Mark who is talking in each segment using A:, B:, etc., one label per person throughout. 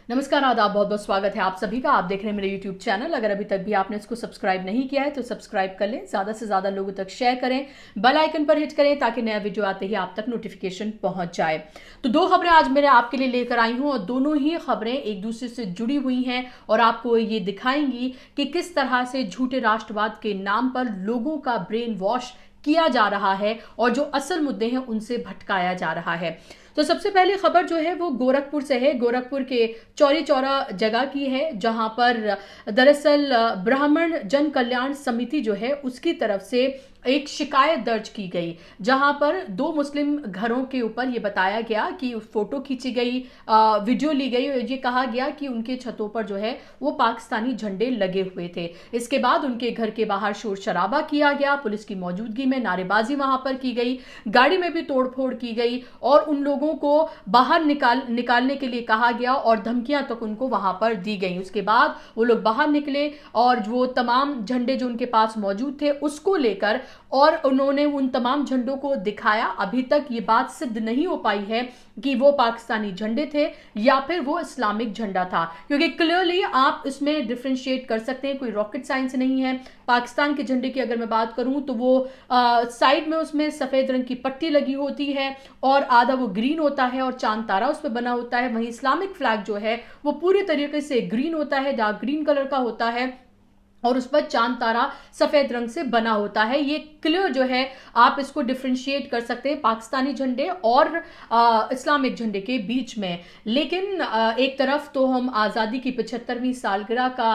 A: नमस्कार, आदाब, बहुत बहुत स्वागत है आप सभी का। आप देख रहे हैं मेरे YouTube चैनल। अगर अभी तक भी आपने इसको सब्सक्राइब नहीं किया है तो सब्सक्राइब कर लें, ज़्यादा से ज़्यादा लोगों तक शेयर करें, बेल आइकन पर हिट करें ताकि नया वीडियो आते ही आप तक नोटिफिकेशन पहुंच जाए। तो दो खबरें आज मैंने आपके लिए लेकर आई हूं और दोनों ही खबरें एक दूसरे से जुड़ी हुई हैं और आपको ये दिखाएंगी कि किस तरह से झूठे राष्ट्रवाद के नाम पर लोगों का ब्रेन वॉश किया जा रहा है और जो असल मुद्दे हैं उनसे भटकाया जा रहा है। तो सबसे पहली खबर जो है वो गोरखपुर से है। गोरखपुर के चौरी चौरा जगह की है जहां पर दरअसल ब्राह्मण जन कल्याण समिति जो है उसकी तरफ से एक शिकायत दर्ज की गई, जहां पर दो मुस्लिम घरों के ऊपर ये बताया गया कि फोटो खींची गई, वीडियो ली गई और ये कहा गया कि उनके छतों पर जो है वो पाकिस्तानी झंडे लगे हुए थे। इसके बाद उनके घर के बाहर शोर शराबा किया गया, पुलिस की मौजूदगी में नारेबाजी वहां पर की गई, गाड़ी में भी तोड़फोड़ की गई और उन लोगों को बाहर निकालने के लिए कहा गया और धमकियां तक उनको वहां पर दी गई। उसके बाद वो लोग बाहर निकले और वो तमाम झंडे जो उनके पास मौजूद थे उसको लेकर और उन्होंने उन तमाम झंडों को दिखाया। अभी तक ये बात सिद्ध नहीं हो पाई है कि वो पाकिस्तानी झंडे थे या फिर वो इस्लामिक झंडा था, क्योंकि क्लियरली आप इसमें डिफरेंशिएट कर सकते हैं, कोई रॉकेट साइंस नहीं है। पाकिस्तान के झंडे की अगर मैं बात करूं तो वो साइड में उसमें सफेद रंग की पट्टी लगी होती है और आधा वो ग्रीन होता है और चांद तारा उस पर बना होता है। वहीं इस्लामिक फ्लैग जो है वो पूरी तरीके से ग्रीन होता है, डार्क ग्रीन कलर का होता है और उस पर चांद तारा सफेद रंग से बना होता है। ये क्लियर जो है आप इसको डिफरेंशिएट कर सकते हैं पाकिस्तानी झंडे और इस्लामिक झंडे के बीच में। लेकिन एक तरफ तो हम आज़ादी की 75वीं सालगिरह का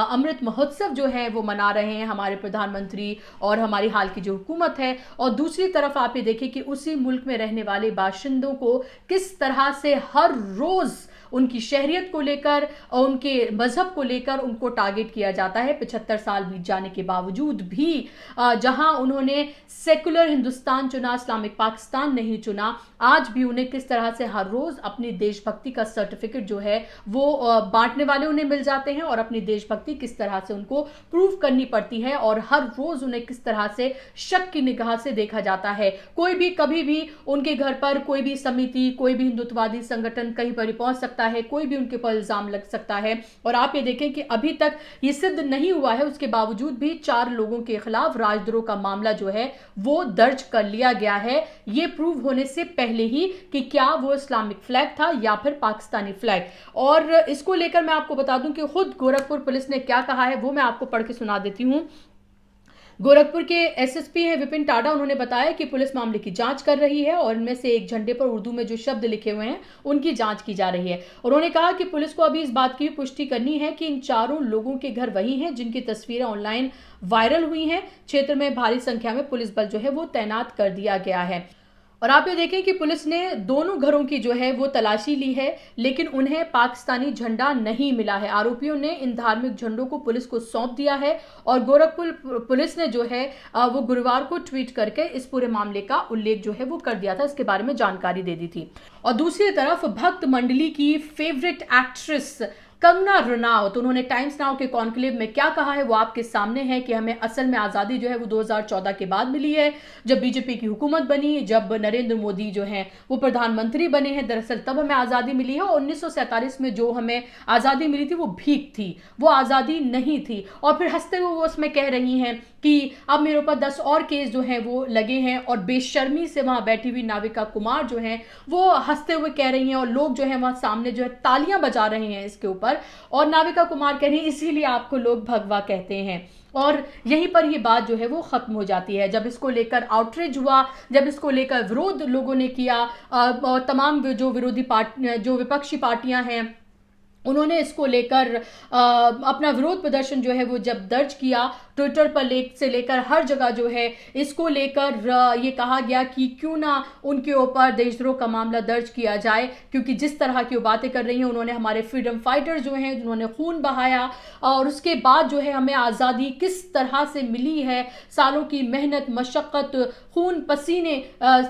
A: अमृत महोत्सव जो है वो मना रहे हैं हमारे प्रधानमंत्री और हमारी हाल की जो हुकूमत है, और दूसरी तरफ आप ये देखिए कि उसी मुल्क में रहने वाले बाशिंदों को किस तरह से हर रोज उनकी शहरियत को लेकर और उनके मजहब को लेकर उनको टारगेट किया जाता है। 75 साल बीत जाने के बावजूद भी जहां उन्होंने सेकुलर हिंदुस्तान चुना, इस्लामिक पाकिस्तान नहीं चुना, आज भी उन्हें किस तरह से हर रोज अपनी देशभक्ति का सर्टिफिकेट जो है वो बांटने वाले उन्हें मिल जाते हैं और अपनी देशभक्ति किस तरह से उनको प्रूव करनी पड़ती है और हर रोज उन्हें किस तरह से शक की निगाह से देखा जाता है। कोई भी कभी भी उनके घर पर कोई भी समिति, कोई भी हिंदुत्ववादी संगठन कहीं पर पहुंच सकता है, कोई भी उनके ऊपर इल्जाम लग सकता है। और आप ये देखें कि अभी तक ये सिद्ध नहीं हुआ है, उसके बावजूद भी 4 लोगों के खिलाफ राजद्रोह का मामला जो है वो दर्ज कर लिया गया है, ये प्रूव होने से पहले ही कि क्या वो इस्लामिक फ्लैग था या फिर पाकिस्तानी फ्लैग। और इसको लेकर मैं आपको बता दूं कि खुद गोरखपुर पुलिस ने क्या कहा है वो मैं आपको पढ़ के सुना देती हूं। गोरखपुर के एसएसपी हैं विपिन टाडा, उन्होंने बताया कि पुलिस मामले की जांच कर रही है और इनमें से एक झंडे पर उर्दू में जो शब्द लिखे हुए हैं उनकी जांच की जा रही है। उन्होंने कहा कि पुलिस को अभी इस बात की पुष्टि करनी है कि इन चारों लोगों के घर वही हैं जिनकी तस्वीरें ऑनलाइन वायरल हुई हैं। क्षेत्र में भारी संख्या में पुलिस बल जो है वो तैनात कर दिया गया है। और आप ये देखें कि पुलिस ने दोनों घरों की जो है वो तलाशी ली है, लेकिन उन्हें पाकिस्तानी झंडा नहीं मिला है। आरोपियों ने इन धार्मिक झंडों को पुलिस को सौंप दिया है और गोरखपुर पुलिस ने जो है वो गुरुवार को ट्वीट करके इस पूरे मामले का उल्लेख जो है वो कर दिया था, इसके बारे में जानकारी दे दी थी। और दूसरी तरफ भक्त मंडली की फेवरेट एक्ट्रेस कंगना रनौत, उन्होंने टाइम्स नाउ के कॉन्क्लेव में क्या कहा है वो आपके सामने है कि हमें असल में आज़ादी जो है वो 2014 के बाद मिली है, जब बीजेपी की हुकूमत बनी, जब नरेंद्र मोदी जो हैं वो प्रधानमंत्री बने हैं, दरअसल तब हमें आज़ादी मिली है। और 1947 में जो हमें आज़ादी मिली थी वो भीख थी, वो आज़ादी नहीं थी। और फिर हंसते हुए वो उसमें कह रही हैं कि अब मेरे ऊपर 10 और केस जो हैं वो लगे हैं, और बेशर्मी से वहां बैठी हुई नाविका कुमार जो हैं वो हंसते हुए कह रही हैं और लोग जो हैं वहां सामने जो है तालियां बजा रहे हैं इसके ऊपर, और नाविका कुमार कह रही हैं इसीलिए आपको लोग भगवा कहते हैं। और यहीं पर ये बात जो है वो खत्म हो जाती है। जब इसको लेकर आउटरीच हुआ, जब इसको लेकर विरोध लोगों ने किया और तमाम जो जो विपक्षी पार्टियां हैं उन्होंने इसको लेकर अपना विरोध प्रदर्शन जो है वो जब दर्ज किया, ट्विटर पर से लेकर हर जगह जो है इसको लेकर ये कहा गया कि क्यों ना उनके ऊपर देशद्रोह का मामला दर्ज किया जाए, क्योंकि जिस तरह की वो बातें कर रही हैं, उन्होंने हमारे फ्रीडम फाइटर जो हैं जिन्होंने खून बहाया और उसके बाद जो है हमें आज़ादी किस तरह से मिली है, सालों की मेहनत, मशक्क़त, खून पसीने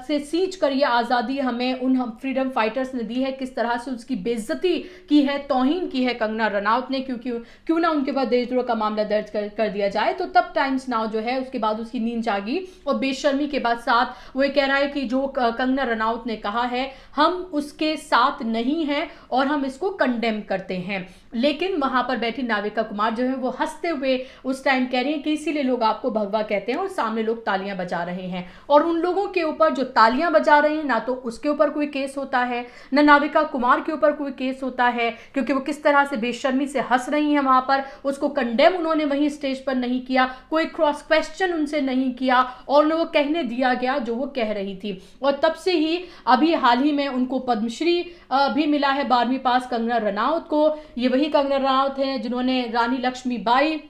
A: से सींच कर ये आज़ादी हमें उन हम फ्रीडम फाइटर्स ने दी है, किस तरह से उसकी बेइज्जती की है, तौहीन की है कंगना रनौत ने, क्योंकि क्यों ना उनके बाद देशद्रोह का मामला दर्ज कर दिया जाए। तो तब टाइम्स नाउ जो है उसके बाद उसकी नींद जागी और बेशर्मी के बाद साथ वो ये कह रहा है कि जो कंगना रनौत ने कहा है हम उसके साथ नहीं हैं और हम इसको कंडेम करते हैं। लेकिन वहां पर बैठी नाविका कुमार जो है वो हंसते हुए उस टाइम कह रही है कि इसीलिए लोग आपको भगवा कहते हैं और सामने लोग तालियां बजा रहे हैं। और उन लोगों के ऊपर जो तालियां बजा रहे हैं ना तो उसके ऊपर कोई केस होता है, ना नाविका कुमार के ऊपर कोई केस होता है, क्योंकि वो किस तरह से बेशर्मी से हंस रही हैं वहां पर। उसको कंडेम उन्होंने वहीं स्टेज पर नहीं किया, कोई क्रॉस क्वेश्चन उनसे नहीं किया और उन्हें वो कहने दिया गया जो वो कह रही थी। और तब से ही अभी हाल ही में उनको पद्मश्री भी मिला है 12वीं पास कंगना रनौत को। ये वही कंगना रनौत है जिन्होंने रानी लक्ष्मीबाई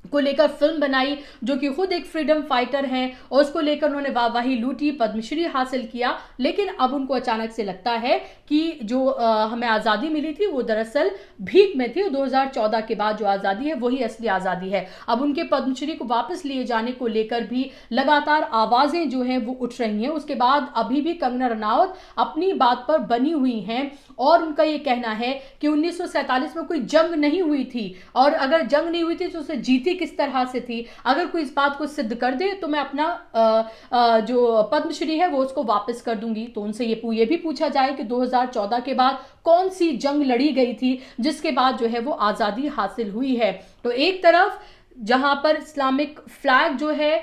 A: को लेकर फिल्म बनाई, जो कि खुद एक फ्रीडम फाइटर हैं और उसको लेकर उन्होंने वाहवाही लूटी, पद्मश्री हासिल किया। लेकिन अब उनको अचानक से लगता है कि जो हमें आज़ादी मिली थी वो दरअसल भीख में थी, 2014 के बाद जो आज़ादी है वही असली आज़ादी है। अब उनके पद्मश्री को वापस लिए जाने को लेकर भी लगातार आवाज़ें जो हैं वो उठ रही हैं। उसके बाद अभी भी कंगना रनौत अपनी बात पर बनी हुई हैं और उनका ये कहना है कि 1947 में कोई जंग नहीं हुई थी और अगर जंग नहीं हुई थी तो उसे जीती किस तरह से थी। अगर कोई इस बात को सिद्ध कर दे तो मैं अपना जो पद्मश्री है वो उसको वापस कर दूंगी। तो उनसे ये भी पूछा जाए कि 2014 के बाद कौन सी जंग लड़ी गई थी जिसके बाद जो है वो आज़ादी हासिल हुई है। तो एक तरफ जहां पर इस्लामिक फ्लैग जो है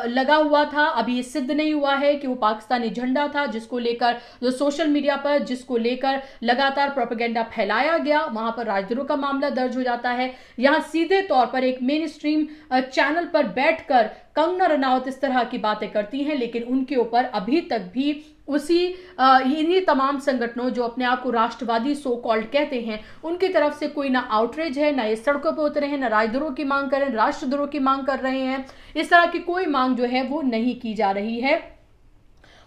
A: लगा हुआ था, अभी ये सिद्ध नहीं हुआ है कि वो पाकिस्तानी झंडा था, जिसको लेकर जो सोशल मीडिया पर जिसको लेकर लगातार प्रोपेगेंडा फैलाया गया, वहां पर राजद्रोह का मामला दर्ज हो जाता है। यहां सीधे तौर पर एक मेन स्ट्रीम चैनल पर बैठकर कंगना रनौत इस तरह की बातें करती हैं, लेकिन उनके ऊपर अभी तक भी उसी इन्हीं तमाम संगठनों जो अपने आप को राष्ट्रवादी सो कॉल्ड कहते हैं उनकी तरफ से कोई ना आउटरीच है, ना ये सड़कों पर उतरे हैं, ना राजद्रोह की मांग कर रहे हैं, राष्ट्रद्रोह की मांग कर रहे हैं। इस तरह की कोई मांग जो है वो नहीं की जा रही है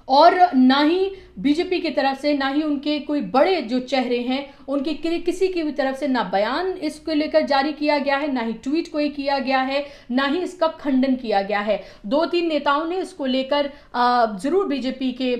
A: और ना ही बीजेपी की तरफ से, ना ही उनके कोई बड़े जो चेहरे हैं उनकी किसी की भी तरफ से ना बयान इसको लेकर जारी किया गया है, ना ही ट्वीट कोई किया गया है, ना ही इसका खंडन किया गया है। 2-3 नेताओं ने इसको लेकर जरूर बीजेपी के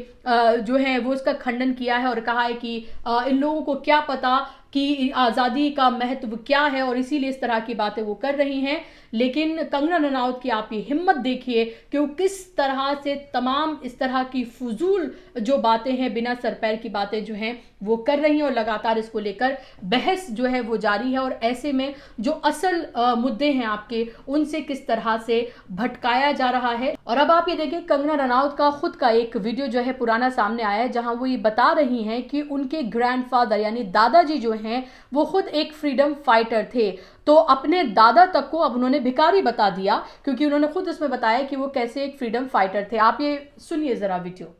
A: जो है वो इसका खंडन किया है और कहा है कि इन लोगों को क्या पता कि आज़ादी का महत्व क्या है और इसीलिए इस तरह की बातें वो कर रही हैं। लेकिन कंगना रनौत की आप ये हिम्मत देखिए कि वो किस तरह से तमाम इस तरह की फजूल जो बातें हैं, बिना सर पैर की बातें जो हैं वो कर रही हैं और लगातार इसको लेकर बहस जो है वो जारी है। और ऐसे में जो असल मुद्दे हैं आपके, उनसे किस तरह से भटकाया जा रहा है। और अब आप ये देखें, कंगना रनौत का खुद का एक वीडियो जो है पुराना सामने आया है, जहां वो ये बता रही हैं कि उनके ग्रैंडफादर यानी दादाजी जो हैं वो खुद एक फ्रीडम फाइटर थे। तो अपने दादा तक को अब उन्होंने भिखारी बता दिया, क्योंकि उन्होंने खुद इसमें बताया कि वो कैसे एक फ्रीडम फाइटर थे। आप ये सुनिए जरा video.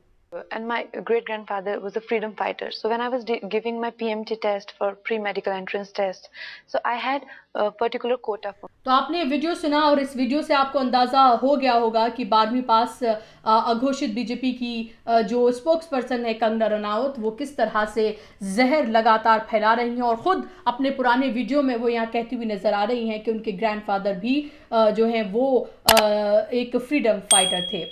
B: And my great grandfather was a freedom fighter. So when I was giving my PMT test for pre-medical entrance test, so I had a particular quota for.
A: तो आपने वीडियो सुना और इस वीडियो से आपको अंदाजा हो गया होगा कि 12वीं पास अघोषित बीजेपी की जो स्पोक्स पर्सन है कंगना रनौत, वो किस तरह से जहर लगातार फैला रही हैं और खुद अपने पुराने वीडियो में वो यहाँ कहती हुई नजर आ रही हैं कि उनके ग्रैंडफादर भी जो हैं वो एक फ्रीडम फाइटर थे।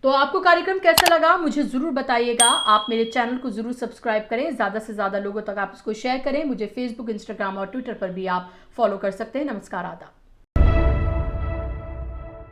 A: तो आपको कार्यक्रम कैसा लगा मुझे ज़रूर बताइएगा। आप मेरे चैनल को ज़रूर सब्सक्राइब करें, ज़्यादा से ज़्यादा लोगों तक आप इसको शेयर करें। मुझे फेसबुक, इंस्टाग्राम और ट्विटर पर भी आप फॉलो कर सकते हैं। नमस्कार, आदाब।